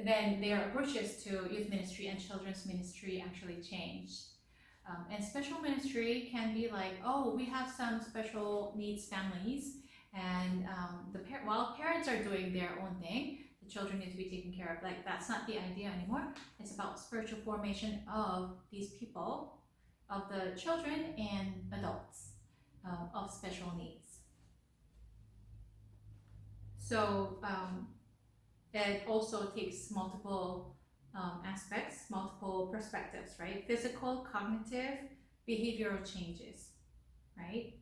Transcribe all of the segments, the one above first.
then their approaches to youth ministry and children's ministry actually change. And special ministry can be like, oh, we have some special needs families, and while parents are doing their own thing, the children need to be taken care of. Like, that's not the idea anymore. It's about spiritual formation of these people, of the children and adults of special needs. So it also takes multiple aspects, multiple perspectives, right? Physical, cognitive, behavioral changes, right?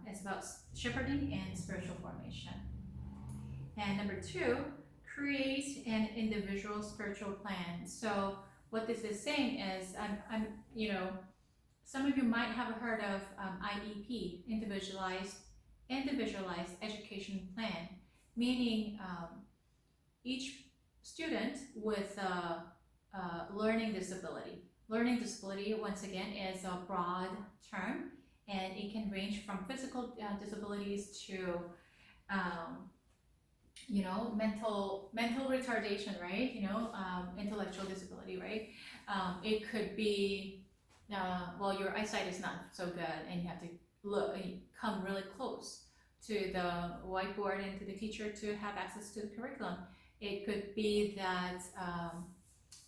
It's about shepherding and spiritual formation. And number 2, create an individual spiritual plan. So what this is saying is, some of you might have heard of IEP, individualized education plan, meaning each student with a learning disability. Learning disability, once again, is a broad term, and it can range from physical disabilities to mental retardation, right? Intellectual disability, right? It could be, your eyesight is not so good and you have to come really close to the whiteboard and to the teacher to have access to the curriculum. It could be that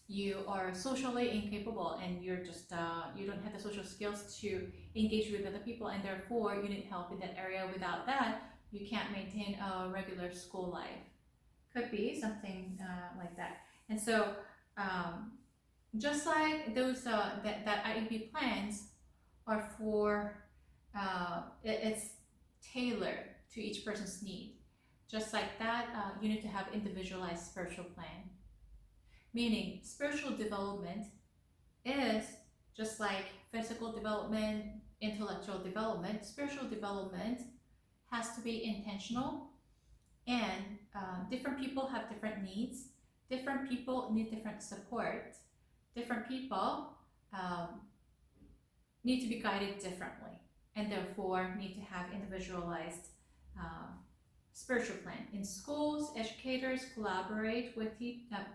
you are socially incapable and you're just you don't have the social skills to engage with other people, and therefore you need help in that area. Without that, you can't maintain a regular school life. Could be something like that. And so just like those that IEP plans are for it's tailored to each person's need. Just like that, you need to have individualized spiritual plan. Meaning, spiritual development is just like physical development, intellectual development. Spiritual development has to be intentional, and different people have different needs. Different people need different support. Different people need to be guided differently, and therefore need to have individualized spiritual plan. In schools, educators collaborate with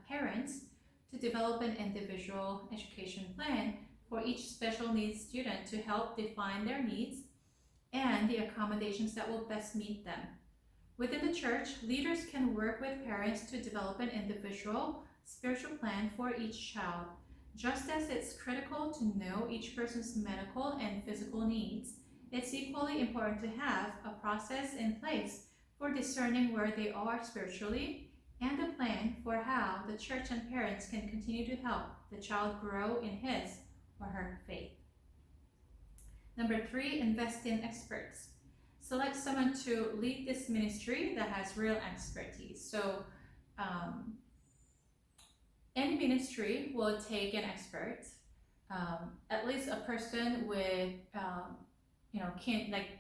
parents to develop an individual education plan for each special needs student to help define their needs and the accommodations that will best meet them. Within the church, leaders can work with parents to develop an individual spiritual plan for each child. Just as it's critical to know each person's medical and physical needs, it's equally important to have a process in place for discerning where they are spiritually, and a plan for how the church and parents can continue to help the child grow in his or her faith. Number 3, invest in experts. Select someone to lead this ministry that has real expertise. So any ministry will take an expert, at least a person with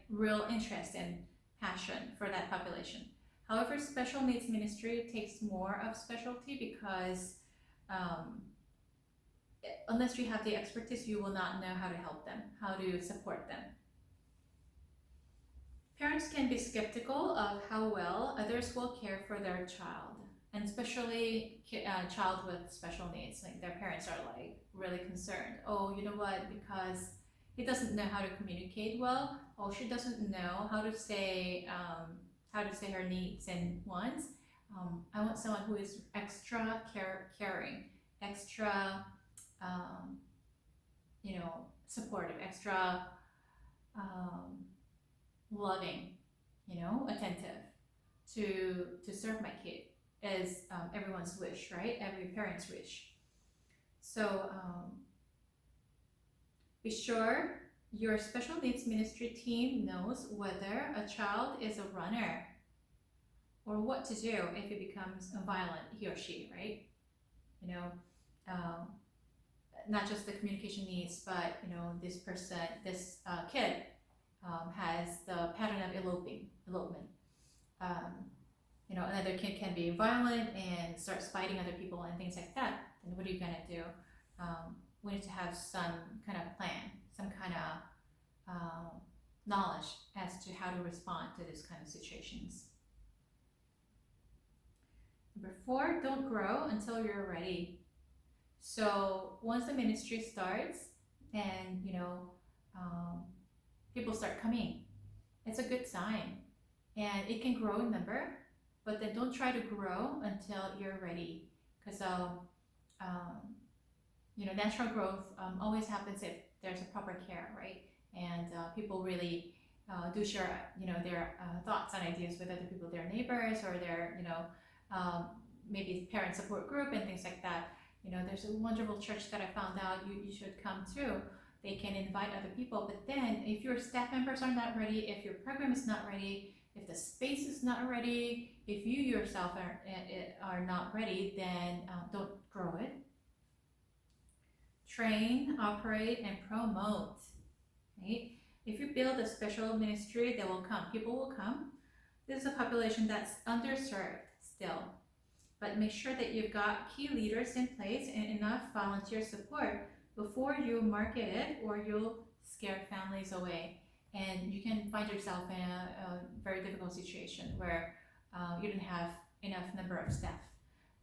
real interest and passion for that population. However, special needs ministry takes more of specialty because unless you have the expertise, you will not know how to help them, how to support them. Parents can be skeptical of how well others will care for their child, and especially a child with special needs. Like, their parents are like really concerned. Oh, you know what? Because he doesn't know how to communicate well. Oh, she doesn't know how to say her needs and wants. I want someone who is extra caring, extra supportive, extra loving, attentive to serve my kid, is everyone's wish, right? Every parent's wish. So be sure your special needs ministry team knows whether a child is a runner or what to do if he becomes violent, he or she, right? Not just the communication needs, but this kid has the pattern of elopement. Another kid can be violent and starts fighting other people and things like that. Then what are you gonna do? We need to have some kind of plan, some kind of knowledge as to how to respond to this kind of situations. Number 4, don't grow until you're ready. So once the ministry starts and people start coming, it's a good sign, and it can grow in number, but then don't try to grow until you're ready, because natural growth always happens if there's a proper care, right? And people really do share their thoughts and ideas with other people, their neighbors, or their maybe parent support group and things like that. There's a wonderful church that I found out you should come to. They can invite other people, but then if your staff members are not ready, if your program is not ready, if the space is not ready, if you yourself are not ready, then don't grow it. Train, operate, and promote, right? If you build a special ministry, they will come. People will come. This is a population that's underserved still. But make sure that you've got key leaders in place and enough volunteer support before you market it, or you'll scare families away. And you can find yourself in a very difficult situation where you don't have enough number of staff,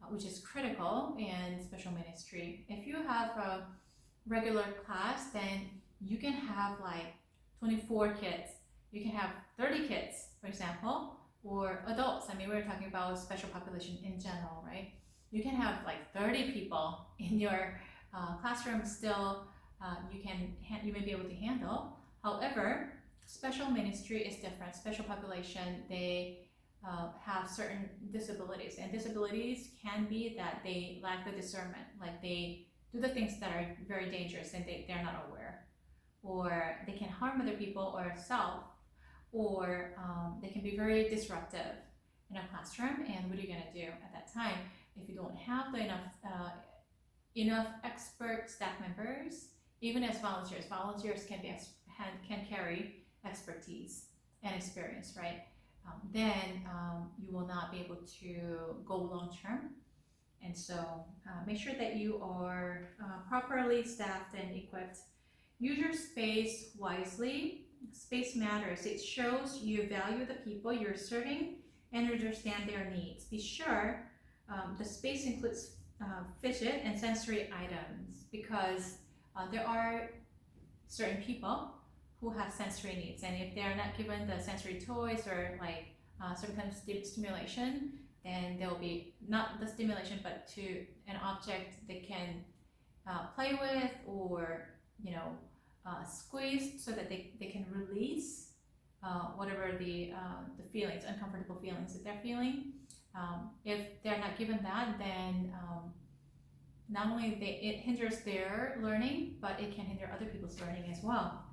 which is critical in special ministry. If you have a regular class, then you can have like 24 kids. You can have 30 kids, for example, or adults. I mean, we're talking about special population in general, right? You can have like 30 people in your classroom still. You may be able to handle. However, special ministry is different. Special population, they have certain disabilities, and disabilities can be that they lack the discernment, like they do the things that are very dangerous and they're not aware, or they can harm other people or self, or they can be very disruptive in a classroom. And what are you going to do at that time if you don't have enough expert staff members? Even as volunteers can carry expertise and experience, right? Then you will not be able to go long term. And so make sure that you are properly staffed and equipped. Use your space wisely. Space matters. It shows you value the people you're serving and understand their needs. Be sure the space includes fidget and sensory items, because there are certain people who have sensory needs, and if they're not given the sensory toys or like certain kind of stimulation, then there will be not the stimulation but to an object they can play with, or squeeze, so that they can release whatever the feelings, uncomfortable feelings that they're feeling. If they're not given that, then not only it hinders their learning, but it can hinder other people's learning as well.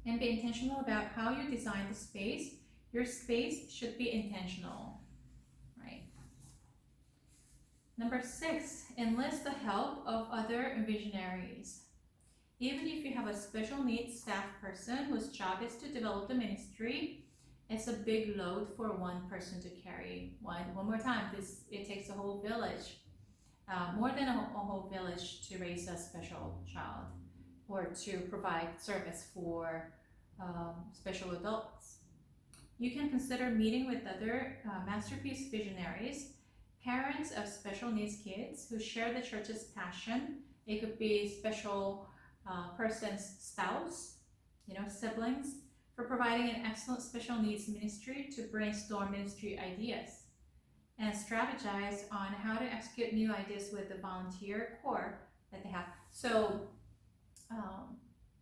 And be intentional about how you design the space. Your space should be intentional, right? Number 6, enlist the help of other visionaries. Even if you have a special needs staff person whose job is to develop the ministry, it's a big load for one person to carry. One more time, it takes a whole village, more than a whole village, to raise a special child or to provide service for special adults. You can consider meeting with other masterpiece visionaries, parents of special needs kids who share the church's passion. It could be special person's spouse, siblings, for providing an excellent special needs ministry to brainstorm ministry ideas and strategize on how to execute new ideas with the volunteer core that they have. So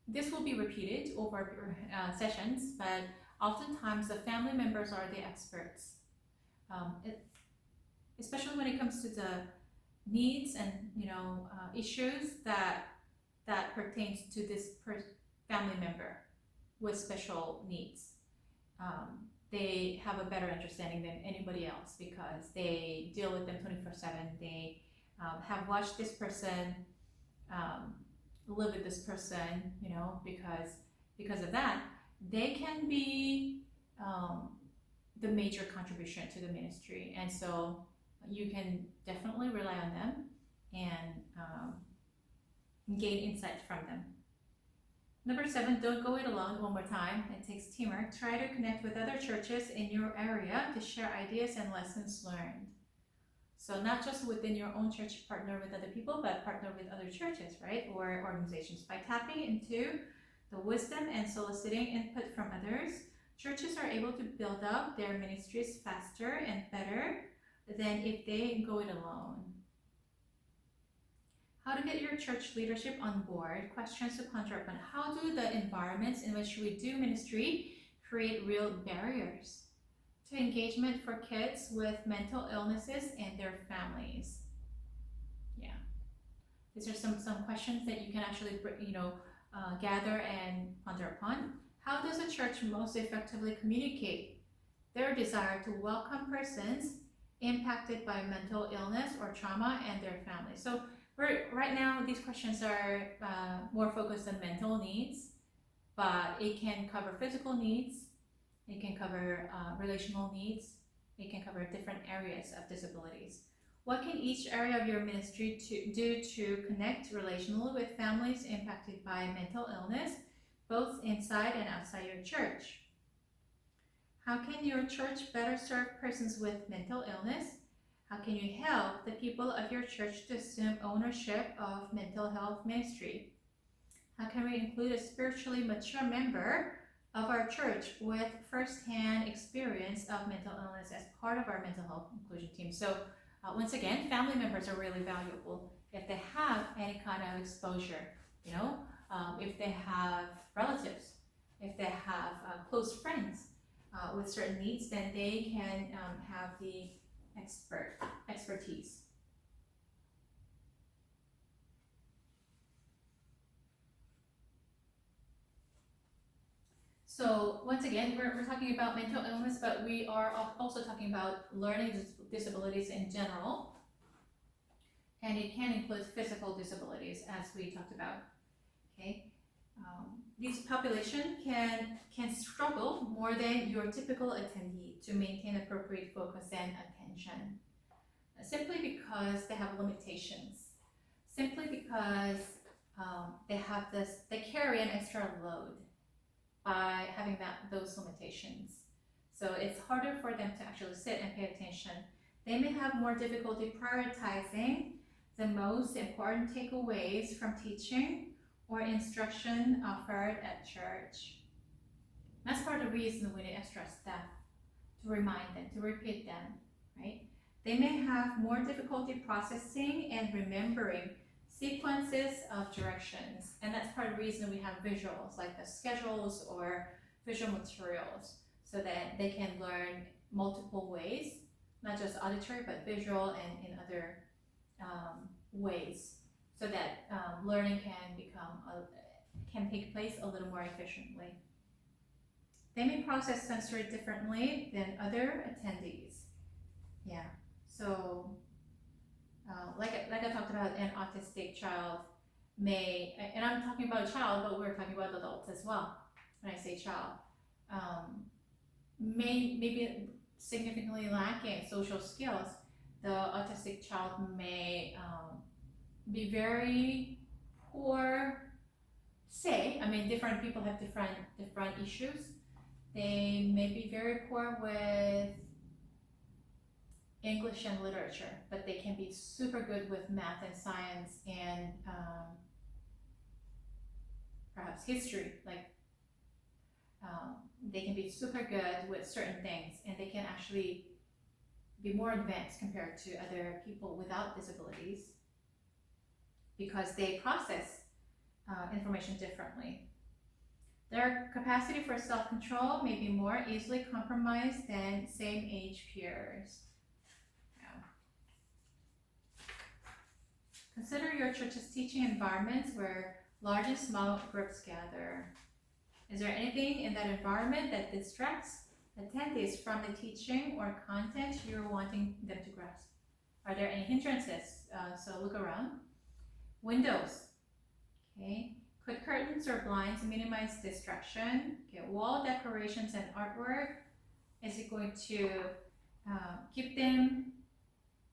this will be repeated over sessions, but oftentimes the family members are the experts, especially when it comes to the needs and issues that pertains to this family member with special needs. They have a better understanding than anybody else, because they deal with them 24/7. They have watched this person, live with this person, because of that, they can be the major contribution to the ministry. And so you can definitely rely on them and gain insight from them. Number 7, don't go it alone. One more time, it takes teamwork. Try to connect with other churches in your area to share ideas and lessons learned. So not just within your own church partner with other people, but partner with other churches, right? Or organizations. By tapping into the wisdom and soliciting input from others, churches are able to build up their ministries faster and better than if they go it alone. How to get your church leadership on board? Questions to ponder upon. How do the environments in which we do ministry create real barriers to engagement for kids with mental illnesses and their families? Yeah, these are some questions that you can actually gather and ponder upon. How does a church most effectively communicate their desire to welcome persons impacted by mental illness or trauma and their families? So right now, these questions are more focused on mental needs, but it can cover physical needs, it can cover relational needs, it can cover different areas of disabilities. What can each area of your ministry do to connect relationally with families impacted by mental illness, both inside and outside your church? How can your church better serve persons with mental illness? How can you help the people of your church to assume ownership of mental health ministry? How can we include a spiritually mature member of our church with first-hand experience of mental illness as part of our mental health inclusion team? So once again, family members are really valuable if they have any kind of exposure, if they have relatives, if they have close friends with certain needs, then they can have the expertise. So once again, we're talking about mental illness, but we are also talking about learning disabilities in general, and it can include physical disabilities, as we talked about. Okay, this population can struggle more than your typical attendee to maintain appropriate focus and attention, simply because they have limitations, simply because they carry an extra load by having those limitations. So it's harder for them to actually sit and pay attention. They may have more difficulty prioritizing the most important takeaways from teaching or instruction offered at church. That's part of the reason we need extra staff to remind them, to repeat them, right? They may have more difficulty processing and remembering sequences of directions, and that's part of the reason we have visuals like the schedules or visual materials, so that they can learn multiple ways, not just auditory but visual and in other ways, so that learning can take place a little more efficiently. They may process sensory differently than other attendees. Yeah, so like I talked about, an autistic child may, and I'm talking about a child, but we're talking about adults as well. When I say child, may be significantly lacking social skills. The autistic child may be very poor. Different people have different issues. They may be very poor with English and literature, but they can be super good with math and science and perhaps history. They can be super good with certain things, and they can actually be more advanced compared to other people without disabilities because they process information differently. Their capacity for self-control may be more easily compromised than same-age peers. Consider your church's teaching environments where large and small groups gather. Is there anything in that environment that distracts attendees from the teaching or content you're wanting them to grasp? Are there any hindrances? So look around. Windows. Okay. Put curtains or blinds to minimize distraction. Okay. Wall decorations and artwork. Is it going to keep them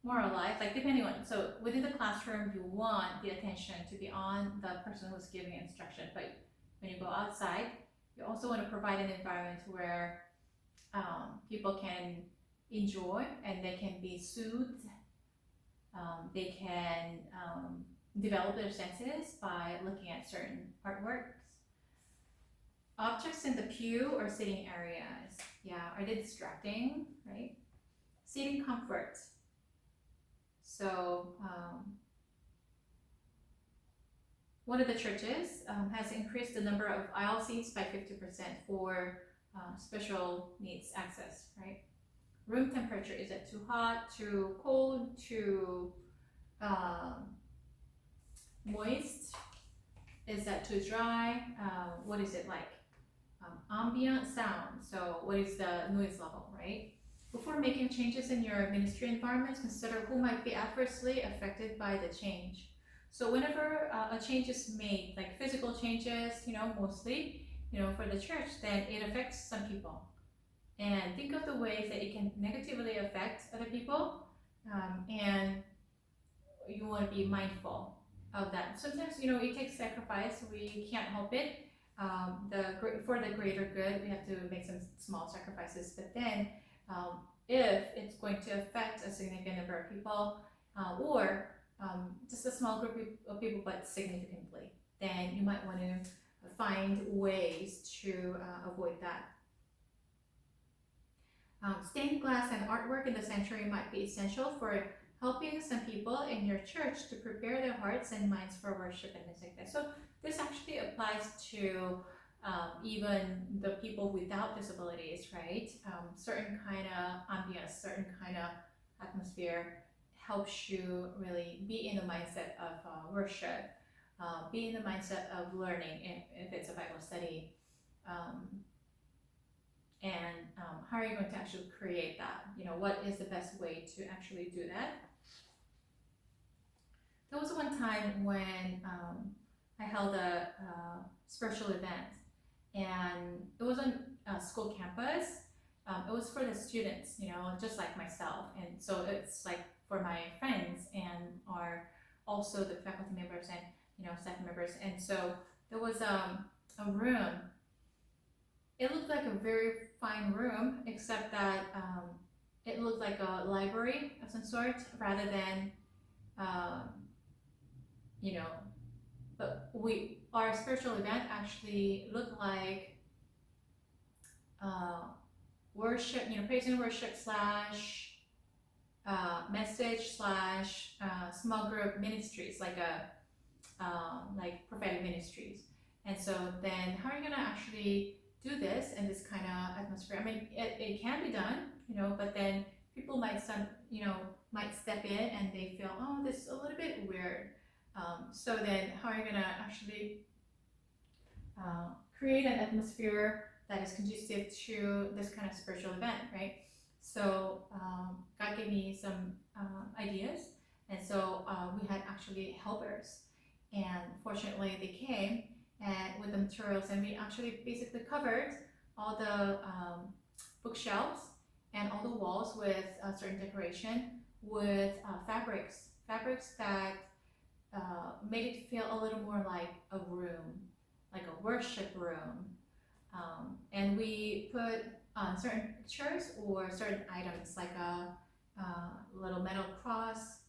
more alive? Depending on, so within the classroom, you want the attention to be on the person who's giving instruction, but when you go outside, you also want to provide an environment where people can enjoy and they can be soothed They can develop their senses by looking at certain artworks. Objects in the pew or sitting areas. Yeah, are they distracting, right? Seating comfort. So one of the churches has increased the number of aisle seats by 50% for special needs access, right? Room temperature, is it too hot, too cold, too moist? Is that too dry? What is it like? Ambient sound, so what is the noise level, right? Before making changes in your ministry environments, consider who might be adversely affected by the change. So whenever a change is made, like physical changes, mostly, for the church, then it affects some people. And think of the ways that it can negatively affect other people, and you want to be mindful of that. Sometimes, it takes sacrifice, we can't help it. For the greater good, we have to make some small sacrifices. But then, if it's going to affect a significant number of people, or just a small group of people, but significantly, then you might want to find ways to avoid that. Stained glass and artwork in the sanctuary might be essential for helping some people in your church to prepare their hearts and minds for worship and things like that. So this actually applies to even the people without disabilities, right? Certain kind of ambience, certain kind of atmosphere helps you really be in the mindset of worship, be in the mindset of learning if it's a Bible study. And how are you going to actually create that? What is the best way to actually do that? There was one time when I held a spiritual event, and it was on a school campus. It was for the students, just like myself, and so it's like for my friends and also the faculty members and staff members. And so there was a room. It looked like a very fine room, except that it looked like a library of some sort, rather than but our spiritual event actually looked like worship, praise and worship slash message slash small group ministries, like prophetic ministries. And so then how are you gonna actually do this in this kind of atmosphere? I mean, it can be done, but then people might step in and they feel, oh, this is a little bit weird. So then how are you gonna actually create an atmosphere that is conducive to this kind of spiritual event, right? So God gave me some ideas, and so we had actually helpers, and fortunately they came and with the materials, and we actually basically covered all the bookshelves and all the walls with certain decoration with fabrics that made it feel a little more like a room, like a worship room. And we put certain pictures or certain items, like a little metal cross.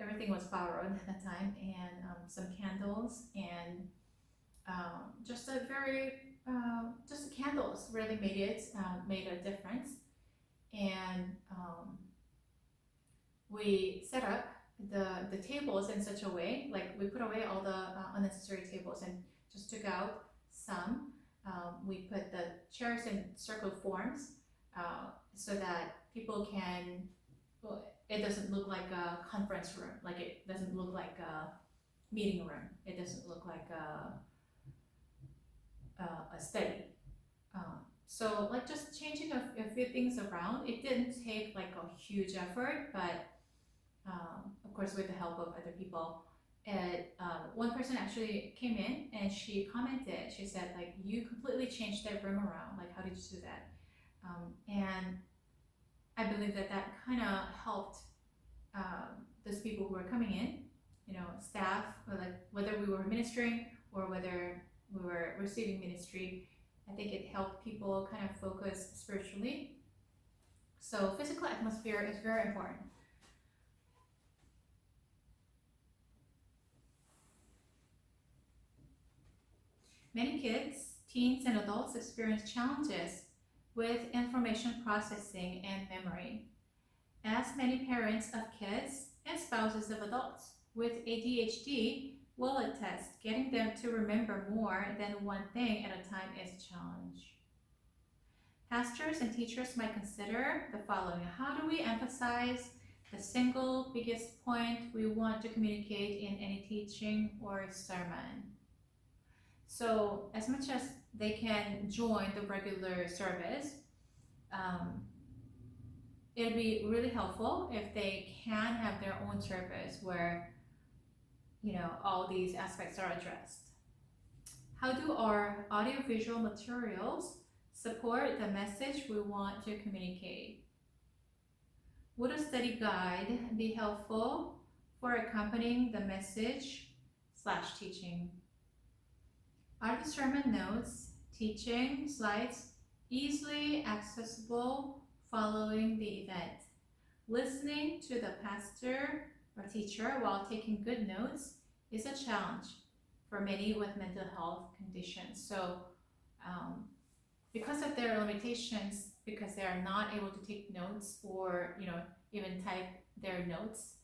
Everything was borrowed at that time, and some candles, and just the candles really made a difference. And we set up the tables in such a way, like we put away all the unnecessary tables and just took out some. We put the chairs in circle forms so that people can, it doesn't look like a conference room, like it doesn't look like a meeting room, it doesn't look like a study. So like just changing a few things around, it didn't take like a huge effort, but of course with the help of other people. And one person actually came in and she commented, she said, like, you completely changed that room around, like how did you do that? And I believe that kind of helped those people who were coming in, staff, or like whether we were ministering or whether we were receiving ministry. I think it helped people kind of focus spiritually. So physical atmosphere is very important. Many kids, teens, and adults experience challenges with information processing and memory. As many parents of kids and spouses of adults with ADHD will attest, getting them to remember more than one thing at a time is a challenge. Pastors and teachers might consider the following. How do we emphasize the single biggest point we want to communicate in any teaching or sermon? So as much as they can join the regular service, it'd be really helpful if they can have their own service where, all these aspects are addressed. How do our audiovisual materials support the message we want to communicate? Would a study guide be helpful for accompanying the message/teaching? Are the sermon notes, teaching, slides easily accessible following the event? Listening to the pastor or teacher while taking good notes is a challenge for many with mental health conditions. So because of their limitations, because they are not able to take notes or even type their notes,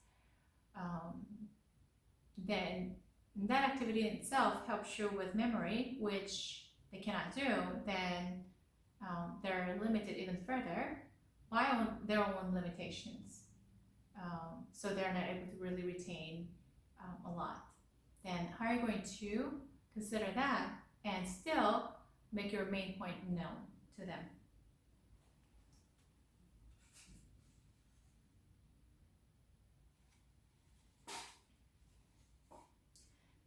then that activity in itself helps you with memory, which they cannot do. Then they're limited even further by their own limitations. So they're not able to really retain a lot. Then how are you going to consider that and still make your main point known to them?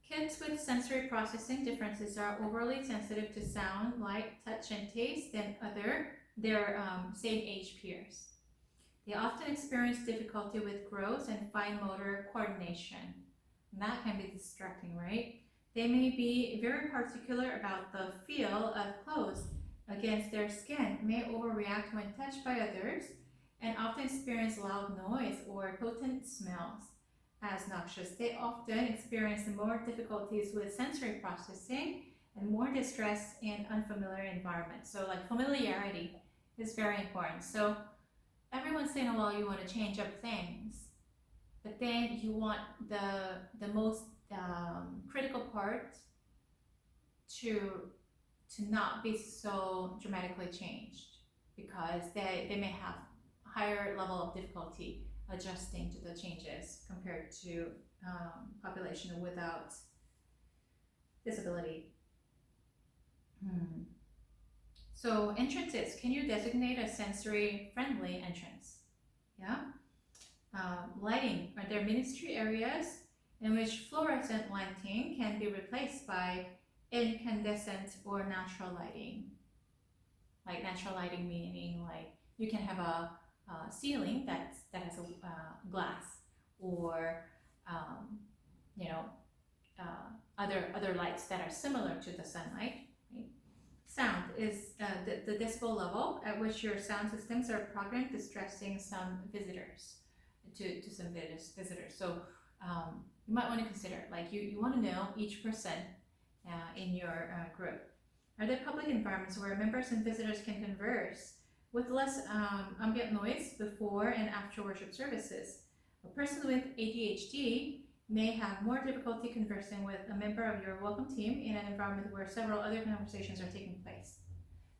Kids with sensory processing differences are overly sensitive to sound, light, touch, and taste than their same age peers. They often experience difficulty with growth and fine motor coordination. And that can be distracting, right? They may be very particular about the feel of clothes against their skin, may overreact when touched by others, and often experience loud noise or potent smells as noxious. They often experience more difficulties with sensory processing and more distress in unfamiliar environments. So familiarity is very important. So every once in a while you want to change up things, but then you want the most critical part to not be so dramatically changed, because they may have higher level of difficulty adjusting to the changes compared to population without disability. So entrances, can you designate a sensory friendly entrance? Yeah. Lighting, are there ministry areas in which fluorescent lighting can be replaced by incandescent or natural lighting? Like natural lighting meaning you can have a ceiling that has a glass, or other lights that are similar to the sunlight. Right? Sound is the decibel level at which your sound systems are programmed, distressing some visitors to some visitors. So you might want to consider, you want to know each person in your group. Are there public environments where members and visitors can converse with less ambient noise before and after worship services? A person with ADHD may have more difficulty conversing with a member of your welcome team in an environment where several other conversations are taking place.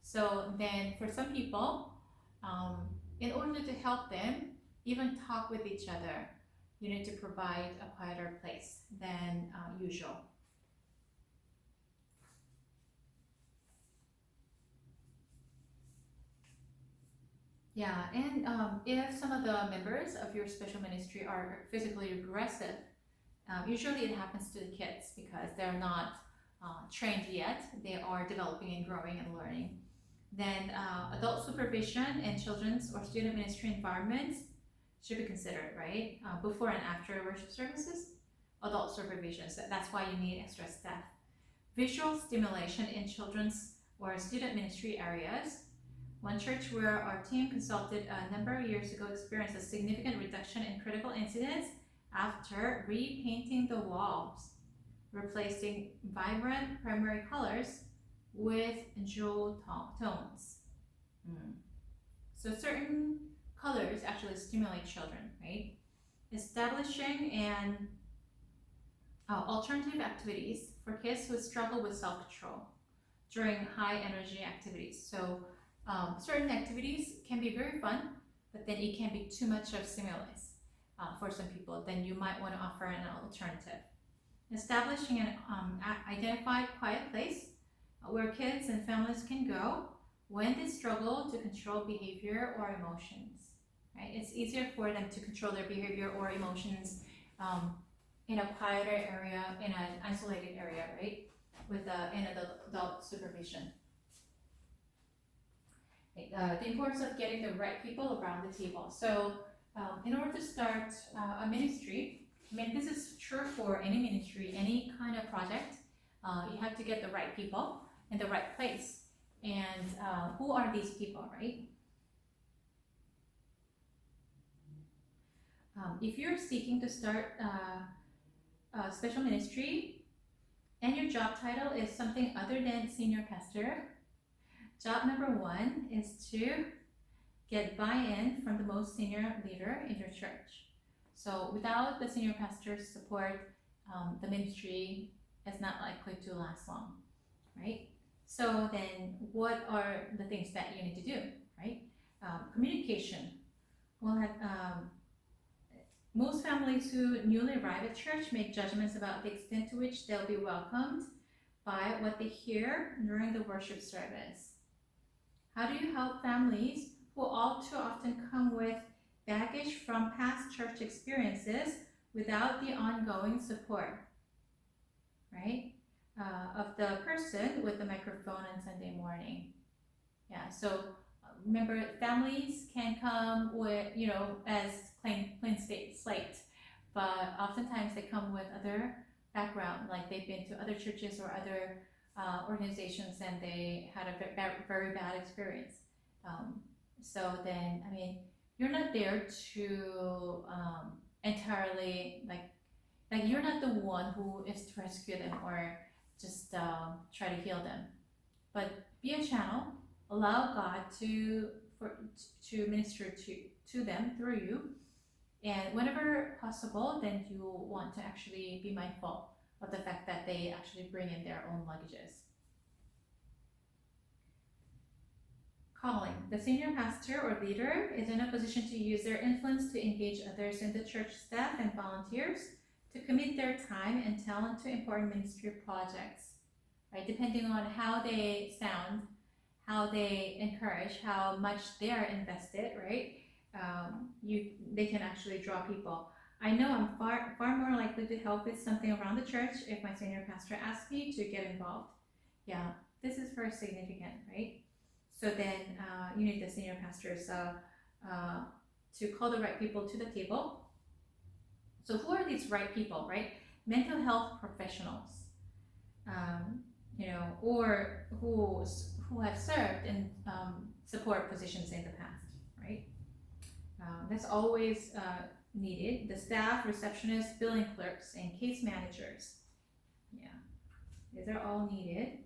So then for some people, in order to help them even talk with each other, you need to provide a quieter place than usual. Yeah, and if some of the members of your special ministry are physically aggressive, usually it happens to the kids because they're not trained yet. They are developing and growing and learning. Then adult supervision in children's or student ministry environments should be considered, right? Before and after worship services, adult supervision. So that's why you need extra staff. Visual stimulation in children's or student ministry areas. One church where our team consulted a number of years ago experienced a significant reduction in critical incidents after repainting the walls. replacing vibrant primary colors with jewel tones. So certain colors actually stimulate children, right? Establishing and alternative activities for kids who struggle with self-control during high energy activities. So certain activities can be very fun, but then it can be too much of stimulus for some people. Then you might want to offer an alternative. Establishing an identified quiet place where kids and families can go when they struggle to control behavior or emotions. Right? It's easier for them to control their behavior or emotions in a quieter area, in an isolated area, right? With an adult supervision. The importance of getting the right people around the table. So in order to start a ministry, I mean, this is true for any ministry, any kind of project, you have to get the right people in the right place. And who are these people, right? If you're seeking to start a special ministry and your job title is something other than senior pastor, job number one is to get buy-in from the most senior leader in your church. So without the senior pastor's support, the ministry is not likely to last long, right? So then what are the things that you need to do, right? Communication. We'll have, most families who newly arrive at church make judgments about the extent to which they'll be welcomed by what they hear during the worship service. How do you help families who all too often come with baggage from past church experiences without the ongoing support, right? Of the person with the microphone on Sunday morning. Yeah, so remember, families can come with, as plain slate, but oftentimes they come with other background, like they've been to other churches or other organizations and they had a very bad experience. So then, I mean, you're not there to entirely, like you're not the one who is to rescue them or just try to heal them, but be a channel. Allow God to minister to them through you, and whenever possible, then you want to actually be mindful of the fact that they actually bring in their own luggages. Calling. The senior pastor or leader is in a position to use their influence to engage others in the church staff and volunteers to commit their time and talent to important ministry projects, right? Depending on how they sound, how they encourage, how much they are invested, right? They can actually draw people. I know I'm far more likely to help with something around the church if my senior pastor asks me to get involved. Yeah, this is very significant, right? So then you need the senior pastors to call the right people to the table. So who are these right people, right? Mental health professionals, or who have served in support positions in the past, right? That's always needed. The staff, receptionists, billing clerks, and case managers. Yeah, these are all needed.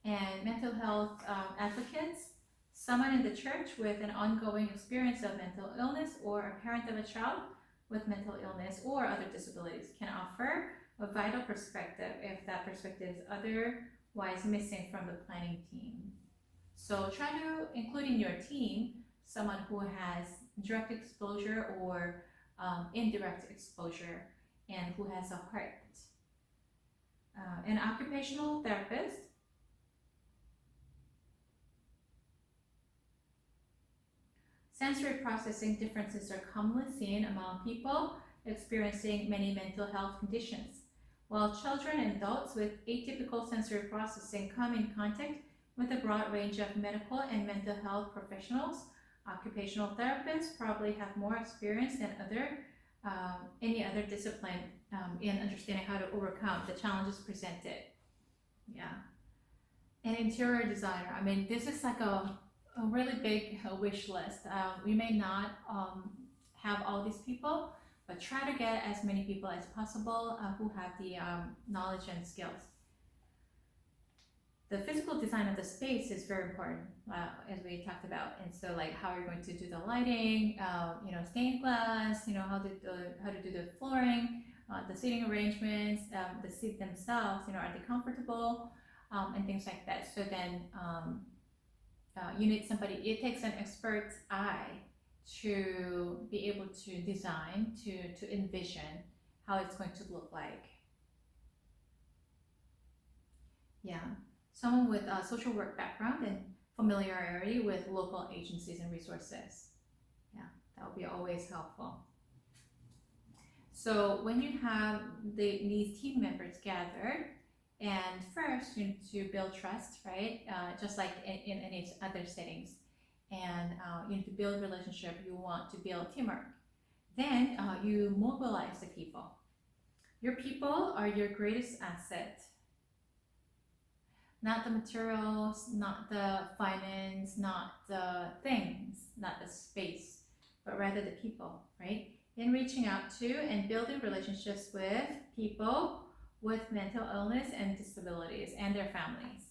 And mental health advocates, someone in the church with an ongoing experience of mental illness or a parent of a child with mental illness or other disabilities can offer a vital perspective if that perspective is otherwise missing from the planning team. So try to include in your team someone who has direct exposure or indirect exposure and who has a heart. An occupational therapist, sensory processing differences are commonly seen among people experiencing many mental health conditions. While children and adults with atypical sensory processing come in contact with a broad range of medical and mental health professionals, occupational therapists probably have more experience than any other discipline in understanding how to overcome the challenges presented. Yeah. An interior designer. I mean, this is like a really big wish list. We may not have all these people, but try to get as many people as possible who have the knowledge and skills. The physical design of the space is very important, as we talked about. And so, like, how you're going to do the lighting, stained glass, how to do the flooring, the seating arrangements, the seat themselves, are they comfortable, and things like that. So then you need somebody. It takes an expert's eye to be able to design, to envision how it's going to look like. Yeah. Someone with a social work background and familiarity with local agencies and resources. Yeah, that would be always helpful. So when you have these team members gathered, and first you need to build trust, right? Just like in any other settings. And you need to build relationship, you want to build teamwork. Then you mobilize the people. Your people are your greatest asset. Not the materials, not the finance, not the things, not the space, but rather the people, right? In reaching out to and building relationships with people with mental illness and disabilities and their families.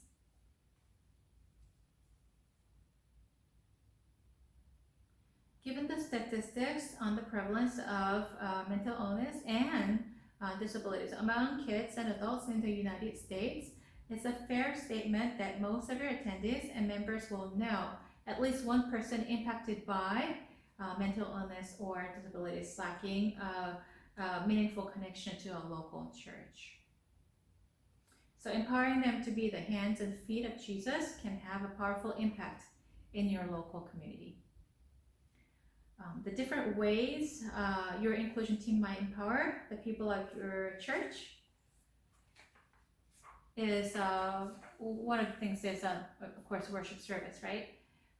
Given the statistics on the prevalence of mental illness and disabilities among kids and adults in the United States, it's a fair statement that most of your attendees and members will know at least one person impacted by mental illness or disabilities lacking a meaningful connection to a local church. So empowering them to be the hands and feet of Jesus can have a powerful impact in your local community. The different ways your inclusion team might empower the people of your church is one of the things is of course worship service, right?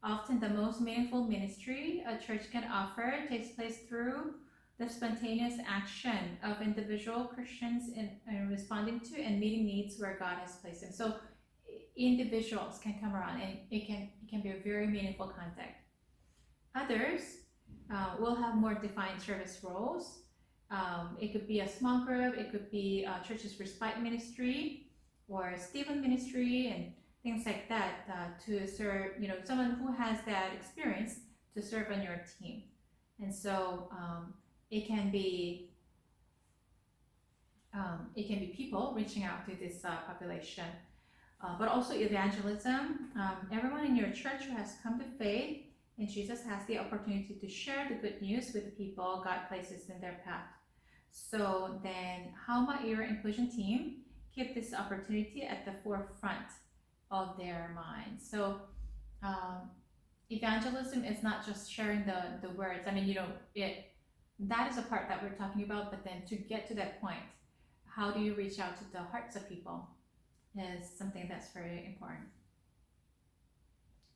Often the most meaningful ministry a church can offer takes place through the spontaneous action of individual Christians in responding to and meeting needs where God has placed them. So individuals can come around and it can be a very meaningful contact. Others will have more defined service roles. It could be a small group, it could be a church's respite ministry, or Stephen ministry and things like that to serve, someone who has that experience to serve on your team. And so it can be people reaching out to this population, but also evangelism. Everyone in your church who has come to faith in Jesus has the opportunity to share the good news with the people God places in their path. So then how might your inclusion team keep this opportunity at the forefront of their minds? So evangelism is not just sharing the words. I mean, that is a part that we're talking about, but then to get to that point, how do you reach out to the hearts of people is something that's very important.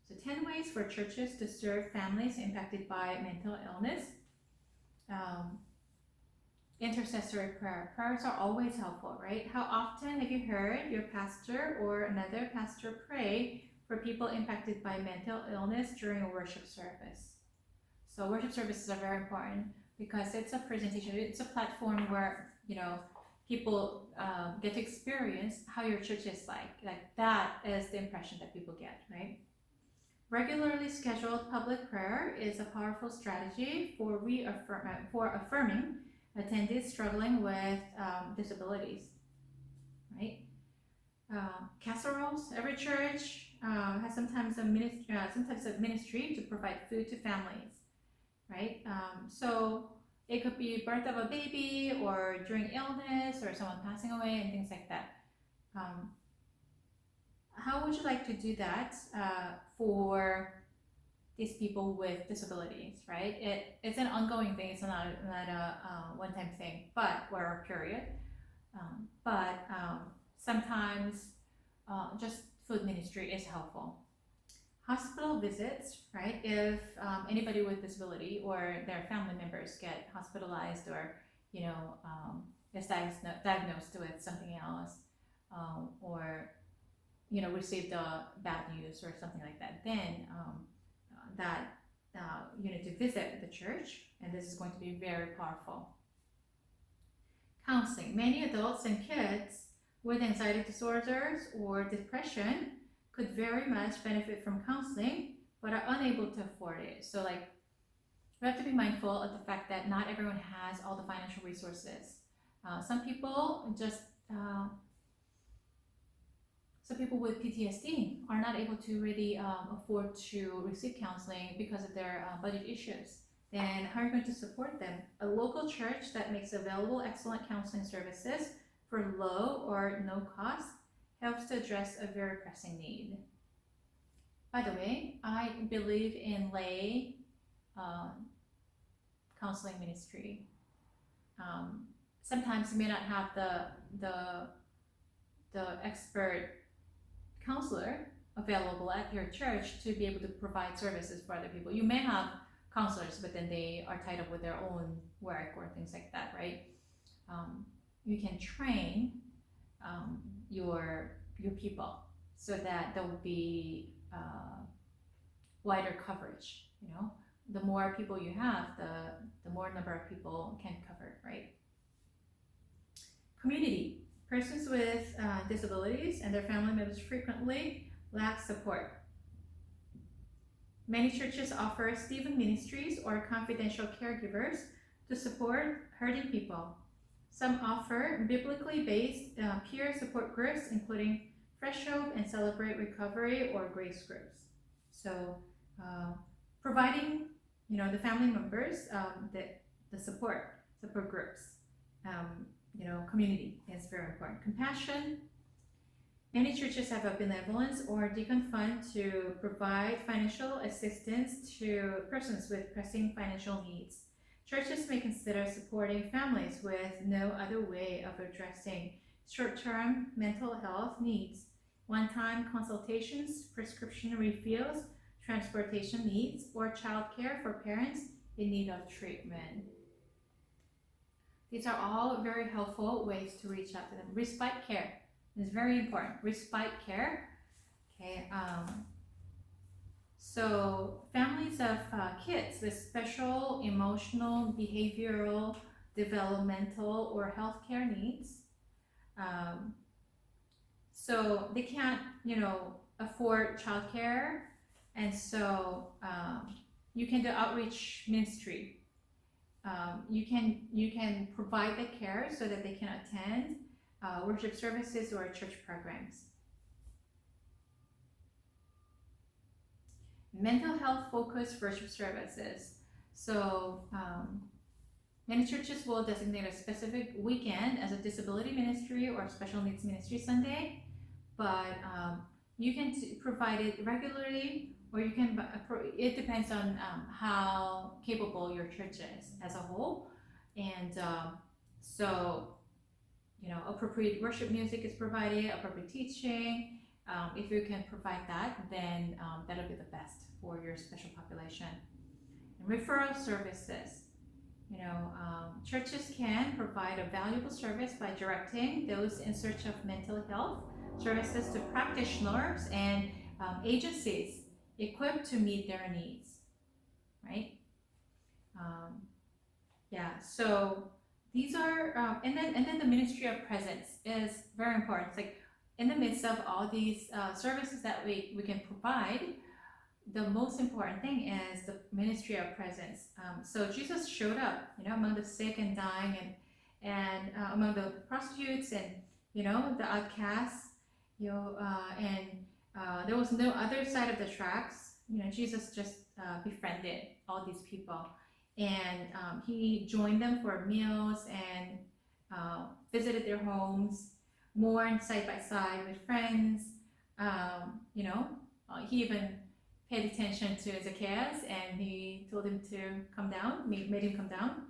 So 10 ways for churches to serve families impacted by mental illness. Intercessory prayer. Prayers are always helpful, right? How often have you heard your pastor or another pastor pray for people impacted by mental illness during a worship service? So worship services are very important because it's a presentation, it's a platform where, people get to experience how your church is like. Like that is the impression that people get, right? Regularly scheduled public prayer is a powerful strategy for affirming attendees struggling with disabilities, right? Casseroles. Every church has sometimes a ministry to provide food to families, right? So it could be birth of a baby or during illness or someone passing away and things like that. How would you like to do that for these people with disabilities, right? It's an ongoing thing. It's not a one-time thing, or a period. But sometimes just food ministry is helpful. Hospital visits, right? If anybody with disability or their family members get hospitalized or is diagnosed with something else, or received bad news or something like that, then you need to visit the church, and this is going to be very powerful. Counseling. Many adults and kids with anxiety disorders or depression could very much benefit from counseling, but are unable to afford it. So like, we have to be mindful of the fact that not everyone has all the financial resources. Some people with PTSD are not able to really afford to receive counseling because of their budget issues. Then how are you going to support them? A local church that makes available excellent counseling services for low or no cost helps to address a very pressing need. By the way, I believe in lay counseling ministry. Sometimes you may not have the expert counselor available at your church to be able to provide services for other people. You may have counselors, but then they are tied up with their own work or things like that, right? You can train your people so that there will be wider coverage. You know, the more people you have, the more number of people can cover, right? Community. Persons with disabilities and their family members frequently lack support. Many churches offer Stephen ministries or confidential caregivers to support hurting people. Some offer biblically based peer support groups, including Fresh Hope and Celebrate Recovery or Grace groups. So providing, the family members the support groups, community is very important. Compassion. Many churches have a benevolence or deacon fund to provide financial assistance to persons with pressing financial needs. Churches may consider supporting families with no other way of addressing short-term mental health needs, one-time consultations, prescription refills, transportation needs, or childcare for parents in need of treatment. These are all very helpful ways to reach out to them. Respite care is very important. Respite care. Okay. So families of kids with special emotional, behavioral, developmental, or healthcare needs. So they can't, afford childcare, and so you can do outreach ministry. You can provide the care so that they can attend worship services or church programs. Mental health focused worship services. So many churches will designate a specific weekend as a disability ministry or special needs ministry Sunday, but you can provide it regularly, or you can, it depends on how capable your church is as a whole. And appropriate worship music is provided, appropriate teaching. If you can provide that, then that'll be the best for your special population. And referral services. Churches can provide a valuable service by directing those in search of mental health services to practitioners and agencies equipped to meet their needs, right? So these are, and then the ministry of presence is very important. It's like in the midst of all these services that we can provide, the most important thing is the ministry of presence. So Jesus showed up, among the sick and dying, and among the prostitutes and the outcasts, and there was no other side of the tracks. Jesus just befriended all these people, and he joined them for meals and visited their homes, mourned side by side with friends. He even paid attention to Zacchaeus, and he told him to come down, made him come down,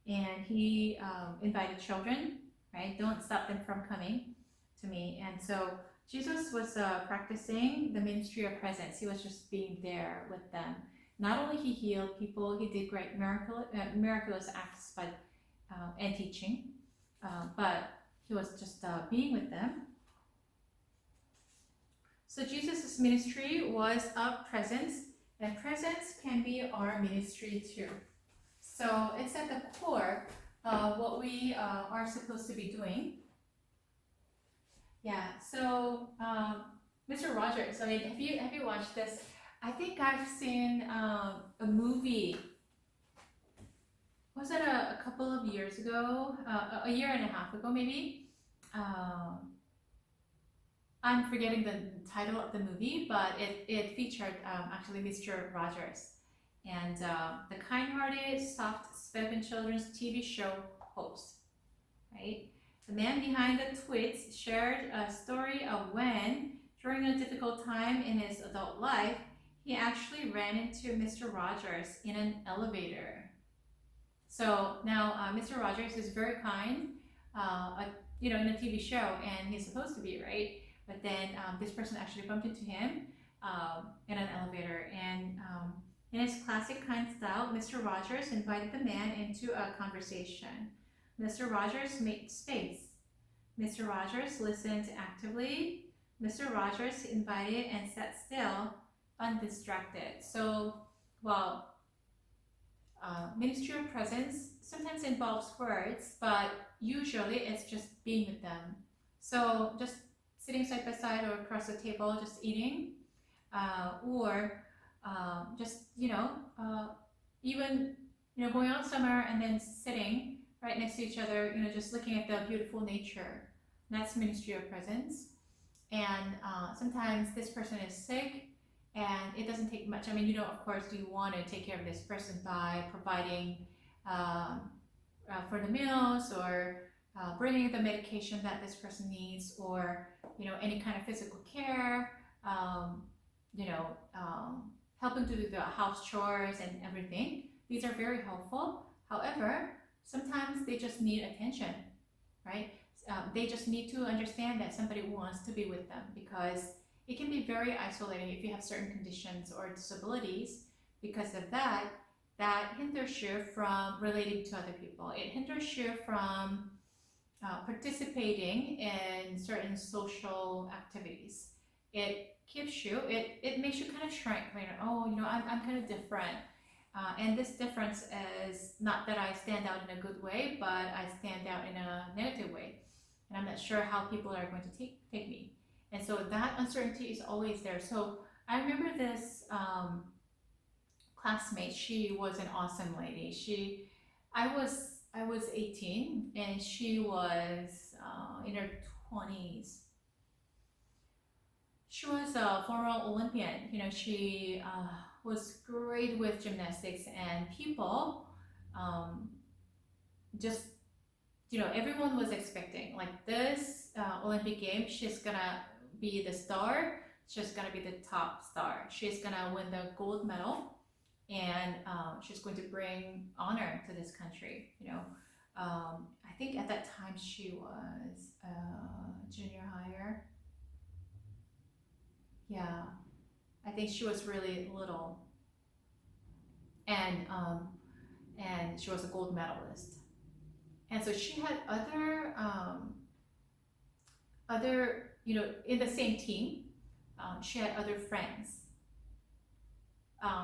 and he invited children, right? Don't stop them from coming to me. And so Jesus was practicing the ministry of presence. He was just being there with them. Not only he healed people, he did great miraculous acts and teaching, but he was just being with them. So Jesus' ministry was of presence And presence can be our ministry too. So it's at the core of what we are supposed to be doing. Yeah, so Mr. Rogers, I mean, have you watched this? I think I've seen a movie. Was it a couple of years ago? A year and a half ago, maybe? I'm forgetting the title of the movie, but it featured actually Mr. Rogers and the kind-hearted, soft-spoken children's TV show host, right? The man behind the tweets shared a story of when, during a difficult time in his adult life, he actually ran into Mr. Rogers in an elevator. So now Mr. Rogers is very kind, in a TV show, and he's supposed to be, right? But then this person actually bumped into him in an elevator, and in his classic kind style, Mr. Rogers invited the man into a conversation. Mr. Rogers made space. Mr. Rogers listened actively. Mr. Rogers invited and sat still, undistracted. So, well, ministerial presence sometimes involves words, but usually it's just being with them. So just sitting side by side or across the table, just eating, or just even going out somewhere and then sitting right next to each other, just looking at the beautiful nature. That's ministry of presence. And sometimes this person is sick, and it doesn't take much. I mean, of course, you want to take care of this person by providing for the meals, or bringing the medication that this person needs, or any kind of physical care, helping to do the house chores and everything. These are very helpful. However, sometimes they just need attention, right? They just need to understand that somebody wants to be with them, because it can be very isolating if you have certain conditions or disabilities. Because of that hinders you from relating to other people. It hinders you from participating in certain social activities. It keeps you, it makes you kind of shrink, I'm kind of different. And this difference is not that I stand out in a good way, but I stand out in a negative way. And I'm not sure how people are going to take me. And so that uncertainty is always there. So I remember this classmate. She was an awesome lady. I was 18 and she was in her 20s. She was a former Olympian. She was great with gymnastics, and people just, everyone was expecting, like, this Olympic game, she's gonna be the star, she's gonna be the top star, she's gonna win the gold medal, and she's going to bring honor to this country. I think at that time she was junior higher. Yeah, I think she was really little, and she was a gold medalist. And so she had other in the same team. She had other friends.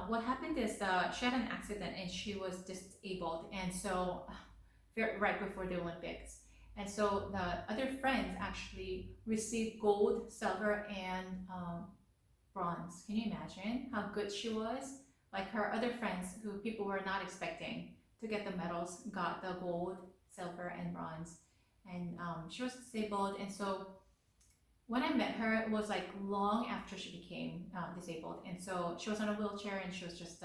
What happened is she had an accident and she was disabled, and so right before the Olympics. And so the other friends actually received gold, silver, and bronze. Can you imagine how good she was? Like, her other friends, who people were not expecting to get the medals, got the gold, silver, and bronze. And she was disabled, and so when I met her, it was like long after she became disabled. And so she was on a wheelchair, and she was just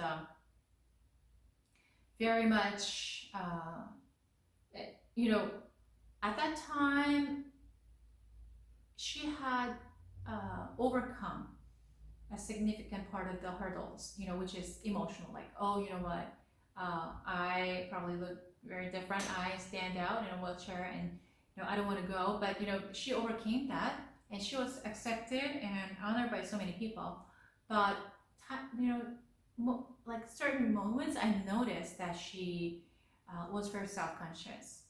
very much, at that time, she had overcome a significant part of the hurdles, which is emotional. Like, oh, you know what? I probably look very different. I stand out in a wheelchair, and I don't want to go. But she overcame that, and she was accepted and honored by so many people. But like certain moments, I noticed that she was very self-conscious.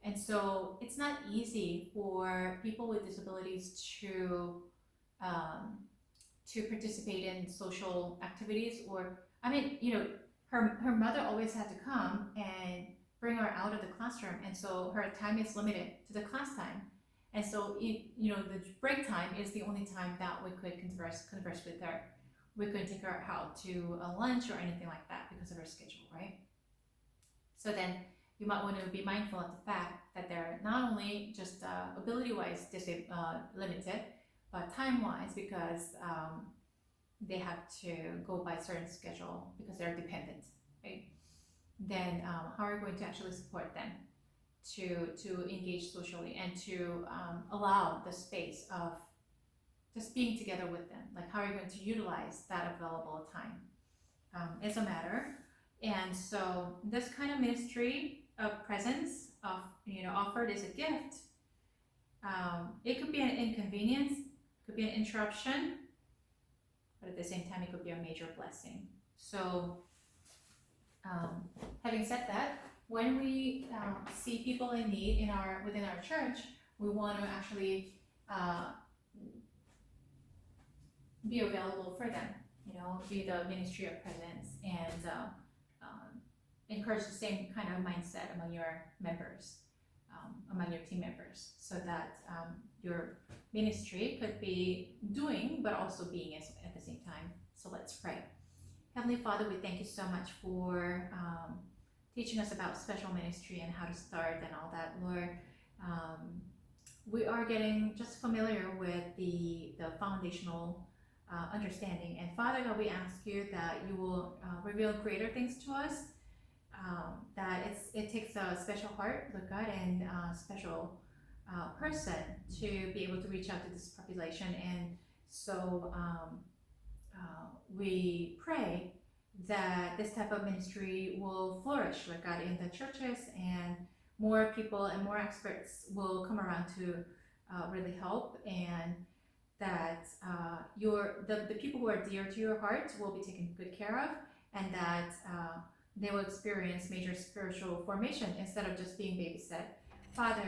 And so it's not easy for people with disabilities to to participate in social activities, or I mean, you know, her mother always had to come and bring her out of the classroom, and so her time is limited to the class time. And so, you know, the break time is the only time that we could converse with her. We couldn't take her out to a lunch or anything like that because of her schedule, right? So then you might want to be mindful of the fact that they're not only just ability-wise limited, but time-wise, because they have to go by a certain schedule because they're dependent, right? Then how are you going to actually support them to engage socially and to allow the space of just being together with them? Like, how are you going to utilize that available time is a matter. And so this kind of ministry of presence of, you know, offered as a gift, it could be an inconvenience, could be an interruption, but at the same time it could be a major blessing. So having said that, when we see people in need within our church, we want to actually be available for them, you know, be the ministry of presence, and encourage the same kind of mindset among your members, among your team members, so that your ministry could be doing but also being at the same time. So let's pray. Heavenly Father, we thank you so much for teaching us about special ministry and how to start and all that, Lord. We are getting just familiar with the foundational understanding, and Father God, we ask you that you will reveal greater things to us, that it takes a special heart, Lord God, and a special person to be able to reach out to this population. And so we pray that this type of ministry will flourish, Lord God, in the churches, and more people and more experts will come around to really help, and that the people who are dear to your heart will be taken good care of, and that they will experience major spiritual formation instead of just being babysat. Father,